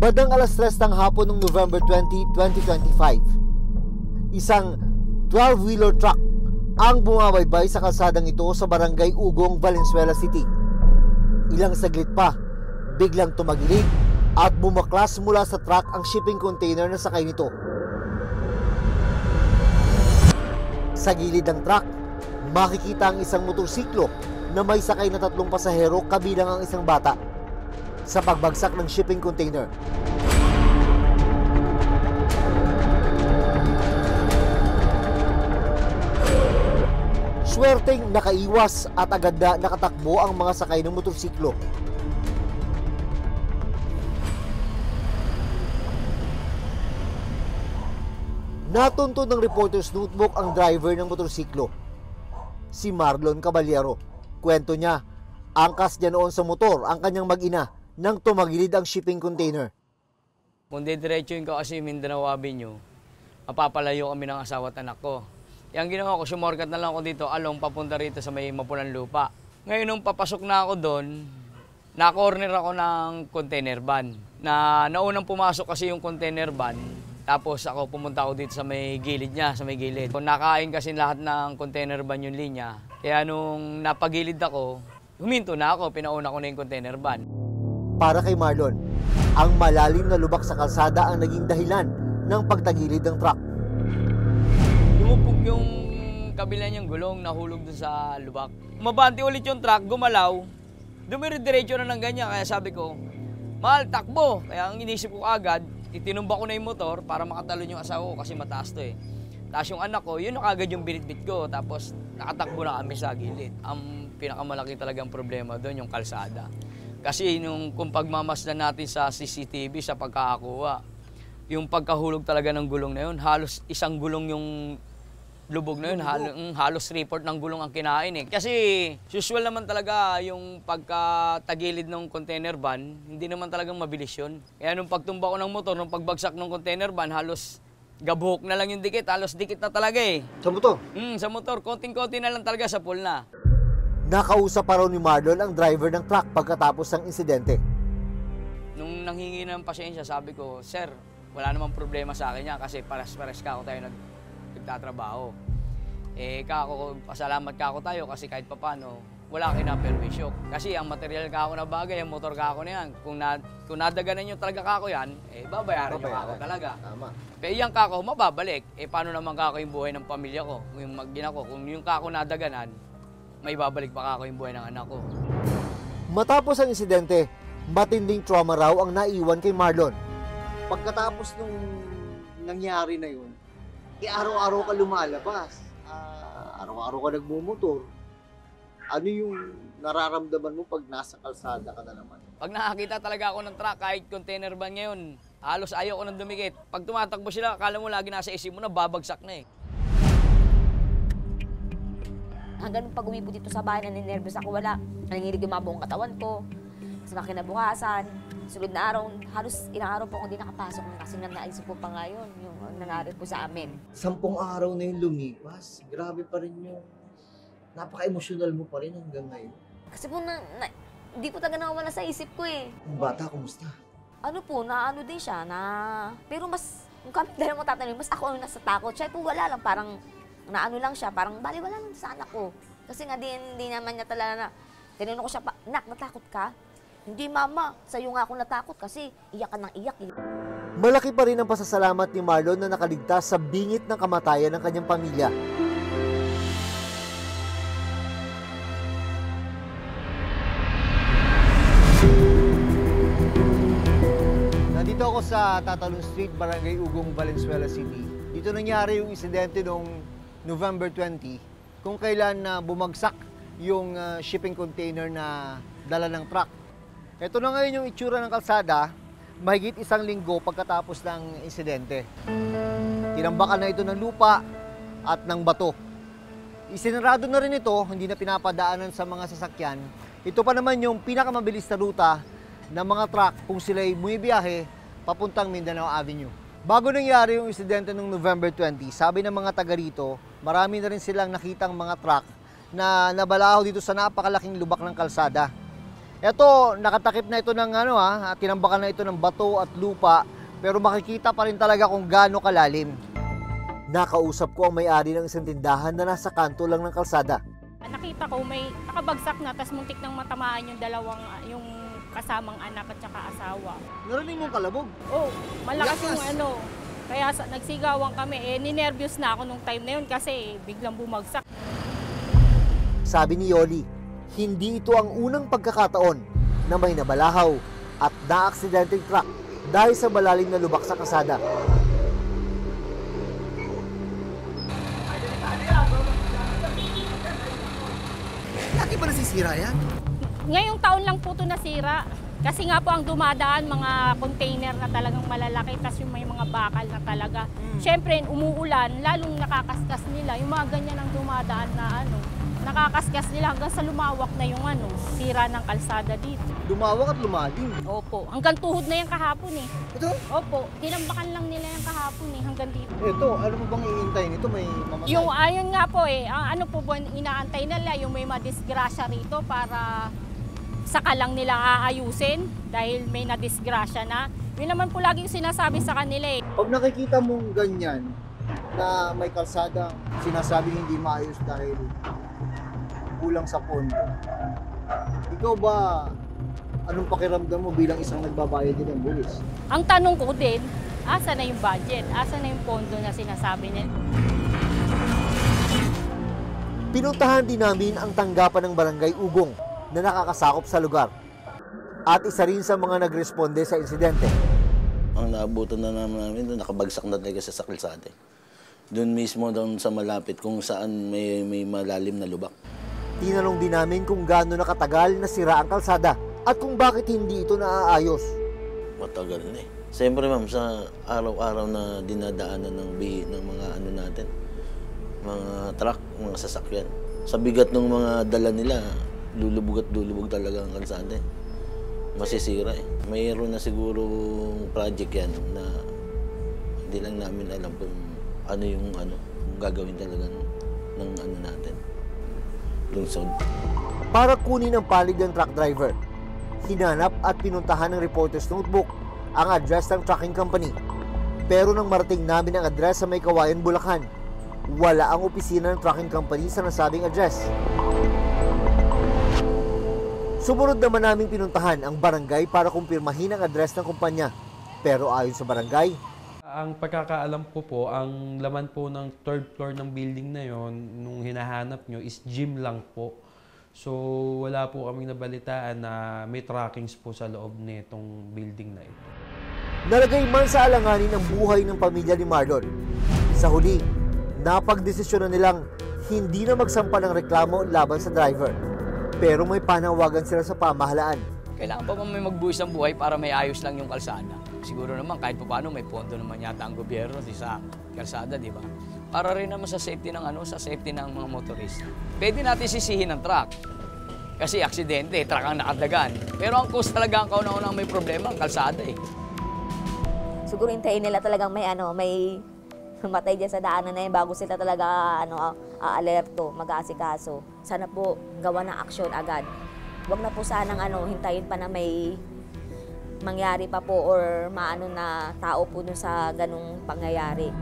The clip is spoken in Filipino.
Bandang alas 3 ng hapon ng November 20, 2025, isang 12-wheeler truck ang bumabaybay sa kalsadang ito sa barangay Ugong, Valenzuela City. Ilang saglit pa, biglang tumagilid at bumaklas mula sa truck ang shipping container na sakay nito. Sa gilid ng truck, makikita ang isang motorsiklo na may sakay na 3 pasahero kabilang ang isang bata. Sa pagbagsak ng shipping container, swerteng nakaiwas at agad na nakatakbo ang mga sakay ng motorsiklo. Natuntun ng reporter's notebook ang driver ng motorsiklo, si Marlon Caballero. Kwento niya, angkas niya noon sa motor ang kanyang mag-ina nang tumagilid ang shipping container. Kung didiretsuin ko kasi Mindanao Avenue, mapapalayo kami ng asawa at anak ko. Yang ginawa ko, sumorkat na lang ako dito, along papunta rito sa may Mapulang Lupa. Ngayon, nung papasok na ako doon, na-corner ako ng container van. Naunang pumasok kasi yung container van, tapos ako pumunta ako dito sa may gilid niya, sa may gilid. Nakain kasi lahat ng container van yung linya. Kaya nung napagilid ako, huminto na ako, pinauna ko na yung container van. Para kay Marlon, ang malalim na lubak sa kalsada ang naging dahilan ng pagtagilid ng truck. Lumupog yung kabila niyang gulong, nahulog dun sa lubak. Mabanti ulit yung truck, gumalaw, dumire-diretso na ng ganyan. Kaya sabi ko, mahal, takbo. Kaya ang inisip ko agad, itinumba ko na yung motor para makatalon yung asawa ko kasi mataas to eh. Tapos yung anak ko, yun agad yung binitbit ko. Tapos nakatakbo na kami sa gilid. Ang pinakamalaki talagang problema doon, yung kalsada. Kasi kung pagmamasdan natin sa CCTV, sa pagkakakuha, yung pagkahulog talaga ng gulong na yun, halos isang gulong yung lubog na yun, halos 3/4 ng gulong ang kinain eh. Kasi usual naman talaga yung pagkatagilid ng container van, hindi naman talagang mabilis yun. Kaya nung pagtumba ko ng motor, nung pagbagsak ng container van, halos gabuhok na lang yung dikit, halos dikit na talaga eh. Sa motor? Sa motor, konting-konti na lang talaga sa pool na. Nakausap pa raw ni Marlon ang driver ng truck pagkatapos ng insidente. Nung nanghingi ng pasensya, sabi ko, Sir, wala namang problema sa akin yan kasi pares-pares ka ako tayo nagtatrabaho. Pasalamat ka ako tayo kasi kahit papano, wala ka na perwisyo. Kasi ang material ka ako na bagay, ang motor ka ako na yan. Kung nadaganan nyo talaga ka ako yan, babayaran nyo ka ako talaga. Tama. Pero yung kako, mababalik. Paano naman kako yung buhay ng pamilya ko? Yung mag-ina ko, kung yung kako nadaganan, may babalik pa kako yung buhay ng anak ko. Matapos ang insidente, matinding trauma raw ang naiwan kay Marlon. Pagkatapos nung nangyari na yun, araw-araw ka lumalabas. Araw-araw ka nagmumotor. Ano yung nararamdaman mo pag nasa kalsada ka na naman? Pag nakakita talaga ako ng truck, kahit container van ngayon, halos ayaw ko nang dumikit. Pag tumatakbo sila, akala mo lagi nasa isip mo na babagsak na eh. Hanggang pag uwi po dito sa bahay, naninervous ako, wala. Nanginginig yung mga buong katawan ko. Sa kinabukasan, sunod na araw, halos ilang araw po akong hindi nakapasok kasi naisip po pa ngayon yung nangyari po sa amin. 10 araw na yung lumipas. Grabe pa rin yung napaka-emosyonal mo pa rin hanggang ngayon. Kasi po, hindi po talaga nakawala sa isip ko eh. Yung bata, kumusta? Ano po, naano din siya, pero mas, kung kami dahil mo tatanungin, mas ako ang nasa takot. Siya po wala lang, parang naano lang siya, parang baliwala lang sa anak ko. Kasi nga di naman niya talaga tinanong ko siya, Nak, natakot ka? Hindi mama, sa'yo nga ako natakot kasi iyak ka ng iyak eh. Malaki pa rin ang pasasalamat ni Marlon na nakaligtas sa bingit ng kamatayan ng kanyang pamilya. Nandito ako sa Tatalon Street, Barangay Ugong, Valenzuela City. Dito nangyari yung insidente noong November 20, kung kailan bumagsak yung shipping container na dala ng truck. Ito na ngayon yung itsura ng kalsada, mahigit 1 linggo pagkatapos ng insidente. Tinambakan na ito ng lupa at ng bato. Isinarado na rin ito, hindi na pinapadaanan sa mga sasakyan. Ito pa naman yung pinakamabilis na ruta ng mga truck kung sila'y bumibiyahe papuntang Mindanao Avenue. Bago nangyari yung insidente noong November 20, sabi ng mga taga rito, marami na rin silang nakitang mga truck na nabalaho dito sa napakalaking lubak ng kalsada. Ito, nakatakip na ito ng tinambakan na ito ng bato at lupa, pero makikita pa rin talaga kung gaano kalalim. Nakausap ko ang may-ari ng isang tindahan na nasa kanto lang ng kalsada. Nakita ko may nakabagsak na, tas muntik nang matamaan yung kasamang anak at saka asawa. Narinig mong kalabog? Oh, malakas Lakas! yung ano. Kaya nagsigawan kami. Ninervyos na ako nung time na yun kasi biglang bumagsak. Sabi ni Yoli, hindi ito ang unang pagkakataon na may nabalahaw at na-aksidenteng truck dahil sa malalim na lubak sa kalsada. Lagi ba nasisira yan? Ngayong taon lang po ito nasira. Kasi nga po ang dumadaan, mga container na talagang malalaki, tas yung may mga bakal na talaga. Siyempre, umuulan, lalong nakakaskas nila. Yung mga ganyan ang dumadaan na nakakaskas nila hanggang sa lumawak na yung sira ng kalsada dito. Lumawak at lumalim. Opo, hanggang tuhod na yan kahapon eh. Ito? Opo, tinambakan lang nila yan kahapon eh, hanggang dito. Ito, ano mo bang iintay nito? May mamatay? Yung ayun nga po eh, ang ano po ba inaantay nila, yung may madisgrasya rito para saka lang nila aayusin dahil may nadisgrasya na. Yun naman po lagi yung sinasabi sa kanila eh. Pag nakikita mong ganyan, na may kalsada, sinasabing hindi maayos dahil kulang sa pondo. Ikaw ba, anong pakiramdam mo bilang isang nagbabayad din ng buwis? Ang tanong ko din, asa na yung budget? Asa na yung pondo na sinasabi niya? Pinuntahan din namin ang tanggapan ng Barangay Ugong na nakakasakop sa lugar. At isa rin sa mga nagresponde sa insidente. Ang naabutan na namin doon, nakabagsak na talaga sa kalsada. Doon mismo doon sa malapit kung saan may malalim na lubak. Tinanong din namin kung gaano nakatagal na sira ang kalsada at kung bakit hindi ito naaayos. Matagal na eh. Siyempre ma'am, sa araw-araw na dinadaanan ng mga natin, mga truck, mga sasakyan. Sa bigat ng mga dala nila, lulubog at lulubog talaga ang kalsada eh. Masisira eh. Mayroon na siguro project yan na hindi lang namin alam kung kung gagawin talaga ng natin. Lungsod. Para kunin ang palig ng truck driver, hinanap at pinuntahan ng Reporter's Notebook ang address ng trucking company. Pero nang marating namin ang address sa May Kawayan, Bulacan, wala ang opisina ng trucking company sa nasabing address. Sumunod naman naming pinuntahan ang barangay para kumpirmahin ang address ng kumpanya. Pero ayon sa barangay, ang pagkakaalam ko po, ang laman po ng third floor ng building na yon nung hinahanap nyo is gym lang po. So wala po kaming nabalitaan na may trackings po sa loob nitong building na ito. nalagay man sa alanganin ang buhay ng pamilya ni Marlon. Sa huli, napagdesisyon na nilang hindi na magsampa ng reklamo laban sa driver. Pero may panawagan sila sa pamahalaan. Kailangan pa may magbuhis ng buhay para may ayos lang yung kalsada. Siguro naman kahit pa paano may pondo naman yata ang gobyerno sa kalsada, di ba? Para rin naman sa safety ng mga motorista. Pwede natin sisihin ng truck. Kasi aksidente, truck ang nakadagan. Pero ang cause talaga ang kauna-unang may problema ang kalsada eh. Siguro hintayin nila talagang may matay dyan sa daanan na yun bago sila talaga aalerto, mag-aasikaso. Sana po gawa ng aksyon agad. Huwag na po sanang hintayin pa na may mangyari pa po or na tao po dun sa ganung pangyayari.